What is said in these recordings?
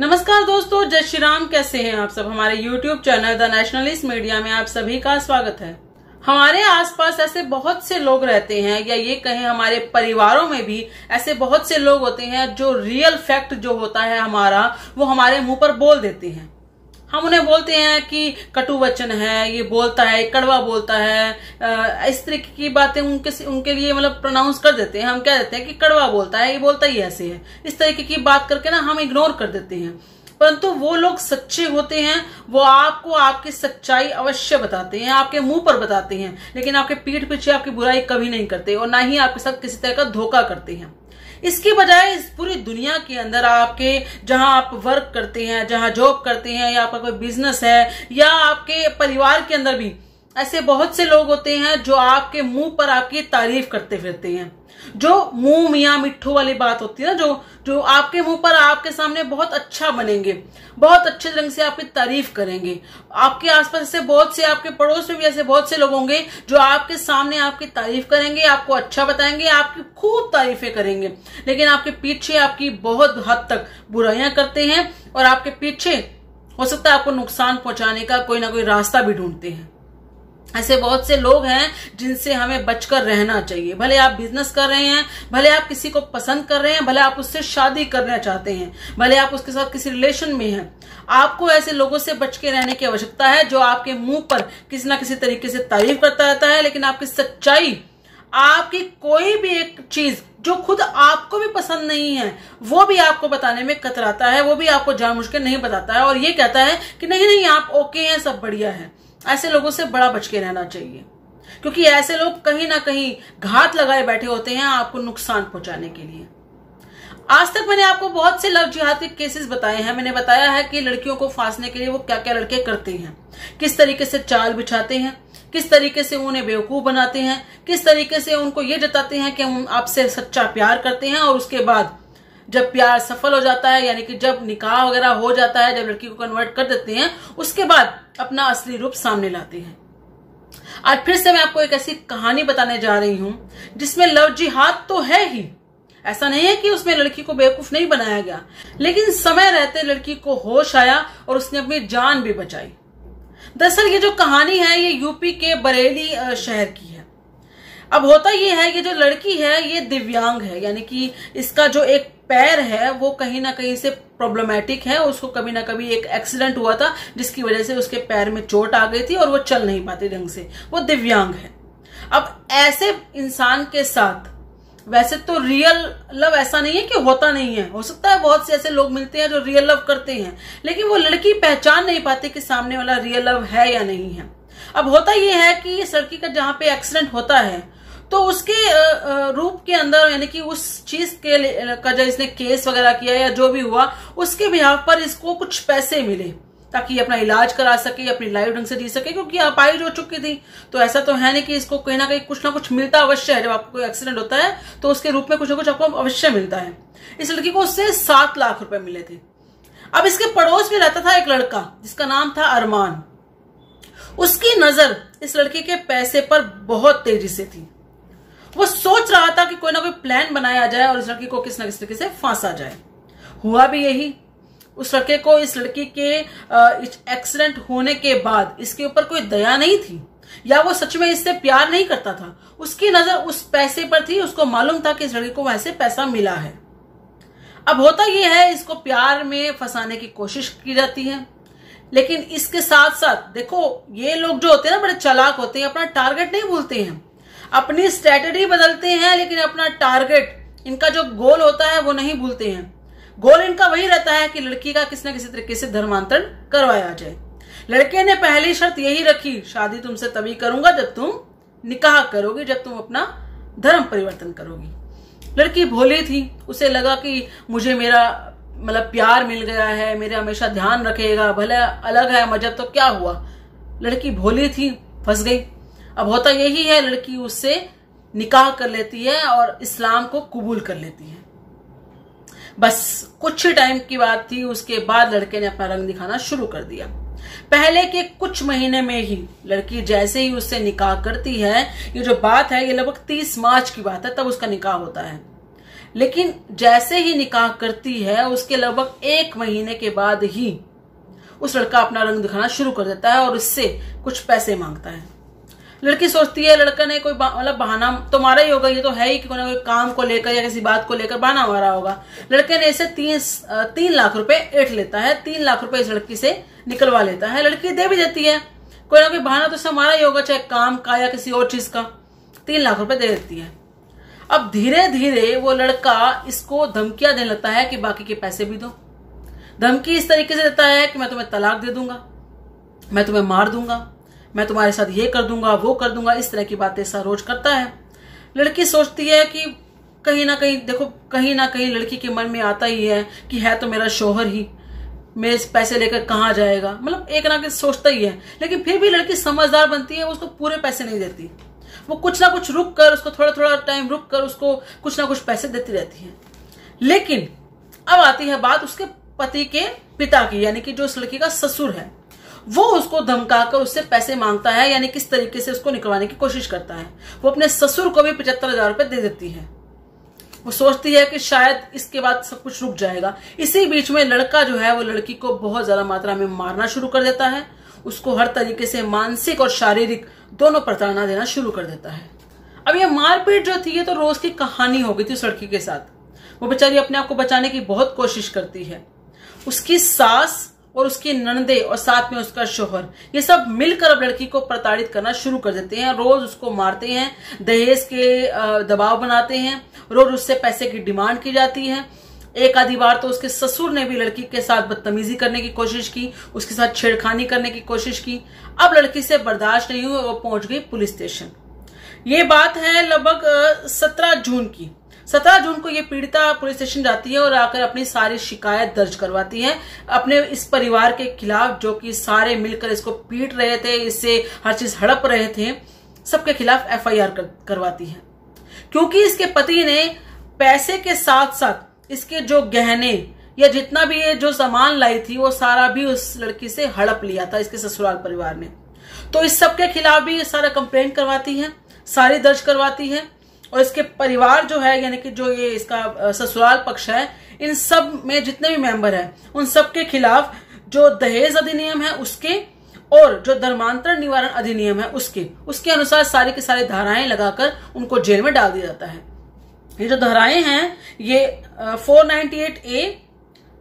नमस्कार दोस्तों, जय श्री राम। कैसे हैं आप सब। हमारे YouTube channel the nationalist media में आप सभी का स्वागत है। हमारे आसपास ऐसे बहुत से लोग रहते हैं, या ये कहें हमारे परिवारों में भी ऐसे बहुत से लोग होते हैं जो रियल फैक्ट जो होता है हमारा, वो हमारे मुंह पर बोल देते हैं। हम उन्हें बोलते हैं कि कटु वचन है, ये बोलता है, कड़वा बोलता है, इस तरीके की बातें उनके लिए मतलब प्रोनाउंस कर देते हैं। हम कह देते हैं कि कड़वा बोलता है, ये बोलता ही ऐसे है। इस तरीके की बात करके ना हम इग्नोर कर देते हैं। परंतु वो लोग सच्चे होते हैं, वो आपको आपकी सच्चाई अवश्य बताते हैं, आपके मुंह पर बताते हैं, लेकिन आपके पीठ पीछे आपकी बुराई कभी नहीं करते और ना ही आपके साथ किसी तरह का धोखा करते हैं। इसके बजाय इस पूरी दुनिया के अंदर आपके जहां आप वर्क करते हैं, जहां जॉब करते हैं, या आपका कोई बिजनेस है, या आपके परिवार के अंदर भी ऐसे बहुत से लोग होते हैं जो आपके मुंह पर आपकी तारीफ करते फिरते हैं। जो मुंह मियां मिट्ठू वाली बात होती है ना, जो आपके मुंह पर आपके सामने बहुत अच्छा बनेंगे, बहुत अच्छे ढंग से आपकी तारीफ करेंगे। आपके आसपास ऐसे बहुत से, आपके पड़ोस में भी ऐसे बहुत से लोग होंगे जो आपके सामने आपकी तारीफ करेंगे, आपको अच्छा बताएंगे, आपकी खूब तारीफें करेंगे, लेकिन आपके पीछे आपकी बहुत हद तक बुराइयां करते हैं और आपके पीछे हो सकता है आपको नुकसान पहुंचाने का कोई ना कोई रास्ता भी ढूंढते हैं। ऐसे बहुत से लोग हैं जिनसे हमें बचकर रहना चाहिए। भले आप बिजनेस कर रहे हैं, भले आप किसी को पसंद कर रहे हैं, भले आप उससे शादी करना चाहते हैं, भले आप उसके साथ किसी रिलेशन में हैं, आपको ऐसे लोगों से बच के रहने की आवश्यकता है जो आपके मुंह पर किसी ना किसी तरीके से तारीफ करता रहता है, लेकिन आपकी सच्चाई, आपकी कोई भी एक चीज जो खुद आपको भी पसंद नहीं है, वो भी आपको बताने में कतराता है, वो भी आपको जानबूझ के नहीं बताता है और ये कहता है कि नहीं नहीं आप ओके हैं, सब बढ़िया है। ऐसे लोगों से बड़ा बच के रहना चाहिए, क्योंकि ऐसे लोग कहीं ना कहीं घात लगाए बैठे होते हैं आपको नुकसान पहुंचाने के लिए। आज तक मैंने आपको बहुत से लव जिहाद के केसेस बताए हैं। मैंने बताया है कि लड़कियों को फांसने के लिए वो क्या क्या लड़के करते हैं, किस तरीके से चाल बिछाते हैं, किस तरीके से उन्हें बेवकूफ बनाते हैं, किस तरीके से उनको ये जताते हैं कि हम आपसे सच्चा प्यार करते हैं, और उसके बाद जब प्यार सफल हो जाता है, यानी कि जब निकाह वगैरह हो जाता है, जब लड़की को कन्वर्ट कर देते हैं, उसके बाद अपना असली रूप सामने लाते हैं। आज फिर से मैं आपको एक ऐसी कहानी बताने जा रही हूं जिसमें लव जिहाद तो है ही, ऐसा नहीं है कि उसमें लड़की को बेवकूफ नहीं बनाया गया, लेकिन समय रहते लड़की को होश आया और उसने अपनी जान भी बचाई। दरअसल ये जो कहानी है ये यूपी के बरेली शहर की है। अब होता ये है कि जो लड़की है ये दिव्यांग है, यानी कि इसका जो एक पैर है वो कहीं ना कहीं से प्रॉब्लमैटिक है। उसको कभी ना कभी एक एक्सीडेंट हुआ था जिसकी वजह से उसके पैर में चोट आ गई थी और वो चल नहीं पाती ढंग से, वो दिव्यांग है। अब ऐसे इंसान के साथ वैसे तो रियल लव ऐसा नहीं है कि होता नहीं है, हो सकता है बहुत से ऐसे लोग मिलते हैं जो रियल लव करते हैं, लेकिन वो लड़की पहचान नहीं पाती कि सामने वाला रियल लव है या नहीं है। अब होता यह है कि इस लड़की का जहां पे एक्सीडेंट होता है तो उसके रूप के अंदर, यानी कि उस चीज के का जो इसने केस वगैरह किया या जो भी हुआ, उसके बिहाफ पर इसको कुछ पैसे मिले ताकि अपना इलाज करा सके, अपनी लाइफ ढंग से जी सके, क्योंकि अपाहिज हो चुकी थी। तो ऐसा तो है नहीं कि इसको कहीं ना कहीं कुछ ना कुछ मिलता अवश्य है। जब आपको कोई एक्सीडेंट होता है तो उसके रूप में कुछ ना कुछ आपको अवश्य मिलता है। इस लड़की को उससे 7 लाख रुपए मिले थे। अब इसके पड़ोस में रहता था एक लड़का जिसका नाम था अरमान। उसकी नजर इस लड़की के पैसे पर बहुत तेजी से थी। वो सोच रहा था कि कोई ना कोई प्लान बनाया जाए और इस लड़की को किस न किस तरीके से फांसा जाए। हुआ भी यही। उस लड़के को इस लड़की के एक्सीडेंट होने के बाद इसके ऊपर कोई दया नहीं थी, या वो सच में इससे प्यार नहीं करता था। उसकी नजर उस पैसे पर थी। उसको मालूम था कि इस लड़की को वैसे पैसा मिला है। अब होता यह है, इसको प्यार में फंसाने की कोशिश की जाती है, लेकिन इसके साथ साथ देखो ये लोग जो होते हैं ना बड़े चालाक होते हैं, अपना टारगेट नहीं भूलते हैं, अपनी स्ट्रेटेजी बदलते हैं, लेकिन अपना टारगेट, इनका जो गोल होता है वो नहीं भूलते हैं। गोल इनका वही रहता है कि लड़की का किसी न किसी तरीके से धर्मांतरण करवाया जाए। लड़के ने पहली शर्त यही रखी, शादी तुमसे तभी करूंगा जब तुम निकाह करोगी, जब तुम अपना धर्म परिवर्तन करोगी। लड़की भोली थी, उसे लगा कि मुझे मेरा मतलब प्यार मिल गया है, मेरा हमेशा ध्यान रखेगा, भले अलग है मजहब तो क्या हुआ। लड़की भोली थी, फंस गई। अब होता यही है, लड़की उससे निकाह कर लेती है और इस्लाम को कबूल कर लेती है। बस कुछ टाइम की बात थी, उसके बाद लड़के ने अपना रंग दिखाना शुरू कर दिया। पहले के कुछ महीने में ही लड़की जैसे ही उससे निकाह करती है, ये जो बात है ये लगभग 30 मार्च की बात है, तब उसका निकाह होता है। लेकिन जैसे ही निकाह करती है उसके लगभग 1 महीने के बाद ही उस लड़का अपना रंग दिखाना शुरू कर देता है और उससे कुछ पैसे मांगता है। लड़की सोचती है लड़का ने कोई मतलब बहाना तो मारा ही होगा, ये तो है ही कि कोई ना कोई काम को लेकर या किसी बात को लेकर बहाना मारा होगा। लड़के ने इसे 3 लाख रुपए ऐंठ लेता है, 3 लाख रुपए इस लड़की से निकलवा लेता है। लड़की दे भी देती है, कोई ना कोई बहाना तो इससे मारा ही होगा, चाहे काम का या किसी और चीज का। 3 लाख रुपए दे देती है। अब धीरे धीरे वो लड़का इसको धमकियां देने लगता है कि बाकी के पैसे भी दो। धमकी इस तरीके से देता है कि मैं तुम्हें तलाक दे दूंगा, मैं तुम्हें मार दूंगा, मैं तुम्हारे साथ ये कर दूंगा वो कर दूंगा, इस तरह की बातें ऐसा रोज करता है। लड़की सोचती है कि कहीं ना कहीं देखो, कहीं ना कहीं लड़की के मन में आता ही है कि है तो मेरा शौहर ही, मेरे पैसे लेकर कहाँ जाएगा, मतलब एक ना सोचता ही है। लेकिन फिर भी लड़की समझदार बनती है, उसको पूरे पैसे नहीं देती, वो कुछ ना कुछ रुक कर, उसको थोड़ा थोड़ा टाइम रुक कर उसको कुछ ना कुछ पैसे देती रहती है। लेकिन अब आती है बात उसके पति के पिता की, यानी कि जो उस लड़की का ससुर है, वो उसको धमकाकर उससे पैसे मांगता है, यानी किस तरीके से उसको निकलवाने की कोशिश करता है। वो अपने ससुर को भी 75,000 रुपए दे देती है। वो सोचती है कि शायद इसके बाद सब कुछ रुक जाएगा। इसी बीच में लड़का जो है वो लड़की को बहुत ज्यादा मात्रा में मारना शुरू कर देता है, उसको हर तरीके से मानसिक और शारीरिक दोनों प्रताड़ना देना शुरू कर देता है। अब ये मारपीट जो थी ये तो रोज की कहानी हो गई थी उस लड़की के साथ। वो बेचारी अपने आप को बचाने की बहुत कोशिश करती है। उसकी सास और उसकी ननदे और साथ में उसका शौहर, ये सब मिलकर अब लड़की को प्रताड़ित करना शुरू कर देते हैं। रोज उसको मारते हैं, दहेज के दबाव बनाते हैं, रोज उससे पैसे की डिमांड की जाती है। एक आधी बार तो उसके ससुर ने भी लड़की के साथ बदतमीजी करने की कोशिश की, उसके साथ छेड़खानी करने की कोशिश की। अब लड़की से बर्दाश्त नहीं हुई, वो पहुंच गई पुलिस स्टेशन। ये बात है लगभग 17 जून की। 17 जून को ये पीड़िता पुलिस स्टेशन जाती है और आकर अपनी सारी शिकायत दर्ज करवाती है अपने इस परिवार के खिलाफ, जो कि सारे मिलकर इसको पीट रहे थे, इससे हर चीज हड़प रहे थे। सबके खिलाफ FIR करवाती है, क्योंकि इसके पति ने पैसे के साथ साथ इसके जो गहने या जितना भी ये जो सामान लाई थी वो सारा भी उस लड़की से हड़प लिया था इसके ससुराल परिवार ने। तो इस सबके खिलाफ भी सारा कंप्लेंट करवाती है, सारी दर्ज करवाती है। और इसके परिवार जो है, यानी कि जो ये इसका ससुराल पक्ष है, इन सब में जितने भी मेंबर हैं उन सब के खिलाफ जो दहेज अधिनियम है उसके और जो धर्मांतरण निवारण अधिनियम है उसके अनुसार सारी की सारी धाराएं लगाकर उनको जेल में डाल दिया जाता है। ये जो धाराएं हैं ये 498A,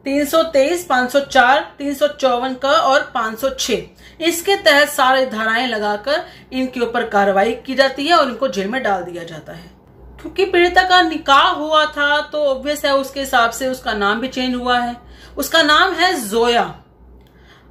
323, 504, 354 का और 506, इसके तहत सारी धाराएं लगाकर इनके ऊपर कार्रवाई की जाती है और इनको जेल में डाल दिया जाता है। क्योंकि पीड़िता का निकाह हुआ था तो ऑब्वियस है उसके हिसाब से उसका नाम भी चेंज हुआ है। उसका नाम है जोया।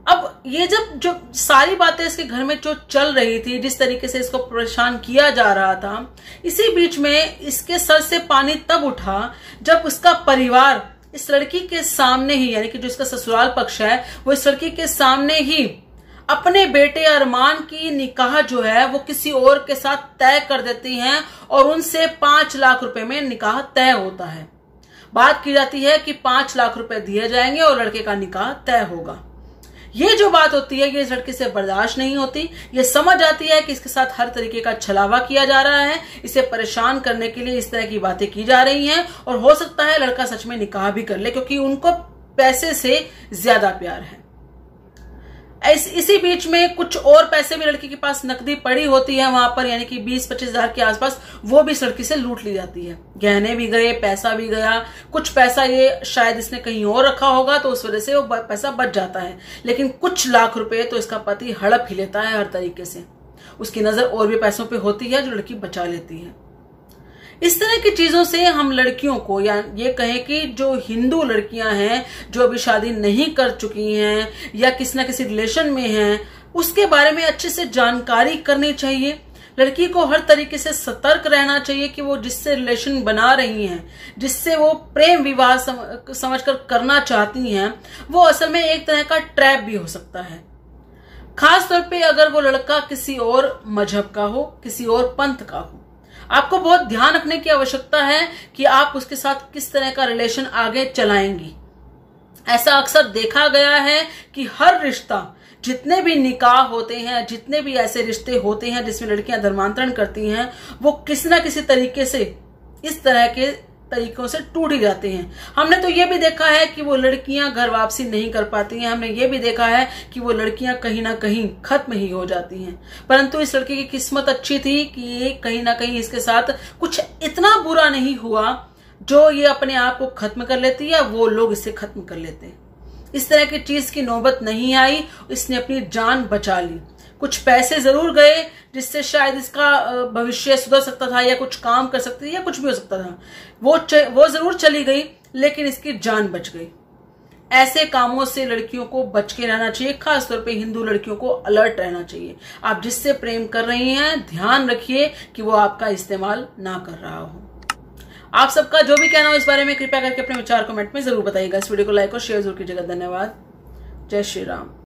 अब ये जो सारी बातें इसके घर में जो चल रही थी, जिस तरीके से इसको परेशान किया जा रहा था, इसी बीच में इसके सर से पानी तब उठा जब उसका परिवार इस लड़की के सामने ही, यानी कि जो इसका ससुराल पक्ष है वो इस लड़की के सामने ही अपने बेटे अरमान की निकाह जो है वो किसी और के साथ तय कर देती हैं और उनसे 5 लाख रुपए में निकाह तय होता है। बात की जाती है कि 5 लाख रुपए दिए जाएंगे और लड़के का निकाह तय होगा। ये जो बात होती है ये इस लड़के से बर्दाश्त नहीं होती। ये समझ आती है कि इसके साथ हर तरीके का छलावा किया जा रहा है, इसे परेशान करने के लिए इस तरह की बातें की जा रही हैं और हो सकता है लड़का सच में निकाह भी कर ले, क्योंकि उनको पैसे से ज्यादा प्यार है। इसी बीच में कुछ और पैसे भी लड़की के पास नकदी पड़ी होती है वहां पर, यानी कि 20-25 हजार के आसपास, वो भी इस लड़की से लूट ली जाती है। गहने भी गए, पैसा भी गया। कुछ पैसा ये शायद इसने कहीं और रखा होगा तो उस वजह से वो पैसा बच जाता है, लेकिन कुछ लाख रुपए तो इसका पति हड़प ही लेता है हर तरीके से। उसकी नजर और भी पैसों पे होती है जो लड़की बचा लेती है। इस तरह की चीजों से हम लड़कियों को, या ये कहें कि जो हिंदू लड़कियां हैं जो अभी शादी नहीं कर चुकी हैं या किसी न किसी रिलेशन में हैं, उसके बारे में अच्छे से जानकारी करनी चाहिए। लड़की को हर तरीके से सतर्क रहना चाहिए कि वो जिससे रिलेशन बना रही हैं, जिससे वो प्रेम विवाह समझकर करना चाहती हैं, वो असल में एक तरह का ट्रैप भी हो सकता है। खास तौर पे अगर वो लड़का किसी और मजहब का हो, किसी और पंथ का हो, आपको बहुत ध्यान रखने की आवश्यकता है कि आप उसके साथ किस तरह का रिलेशन आगे चलाएंगी। ऐसा अक्सर देखा गया है कि हर रिश्ता, जितने भी निकाह होते हैं, जितने भी ऐसे रिश्ते होते हैं जिसमें लड़कियां धर्मांतरण करती हैं, वो किसी ना किसी तरीके से इस तरह के तरीकों से टूट ही जाते हैं। हमने तो ये भी देखा है कि वो लड़कियां घर वापसी नहीं कर पाती हैं। हमने ये भी देखा है कि वो लड़कियां कहीं ना कहीं खत्म ही हो जाती हैं। परंतु इस लड़की की किस्मत अच्छी थी कि ये कहीं ना कहीं इसके साथ कुछ इतना बुरा नहीं हुआ जो ये अपने आप को खत्म कर लेती या वो लोग इसे खत्म कर लेते। इस तरह की चीज की नौबत नहीं आई, इसने अपनी जान बचा ली। कुछ पैसे जरूर गए जिससे शायद इसका भविष्य सुधर सकता था या कुछ काम कर सकती थी या कुछ भी हो सकता था, वो जरूर चली गई, लेकिन इसकी जान बच गई। ऐसे कामों से लड़कियों को बच के रहना चाहिए, खासतौर पे हिंदू लड़कियों को अलर्ट रहना चाहिए। आप जिससे प्रेम कर रही हैं ध्यान रखिए कि वो आपका इस्तेमाल ना कर रहा हो। आप सबका जो भी कहना हो इस बारे में कृपया करके अपने विचार कमेंट में जरूर बताइएगा। इस वीडियो को लाइक और शेयर जरूर कीजिएगा। धन्यवाद। जय श्री राम।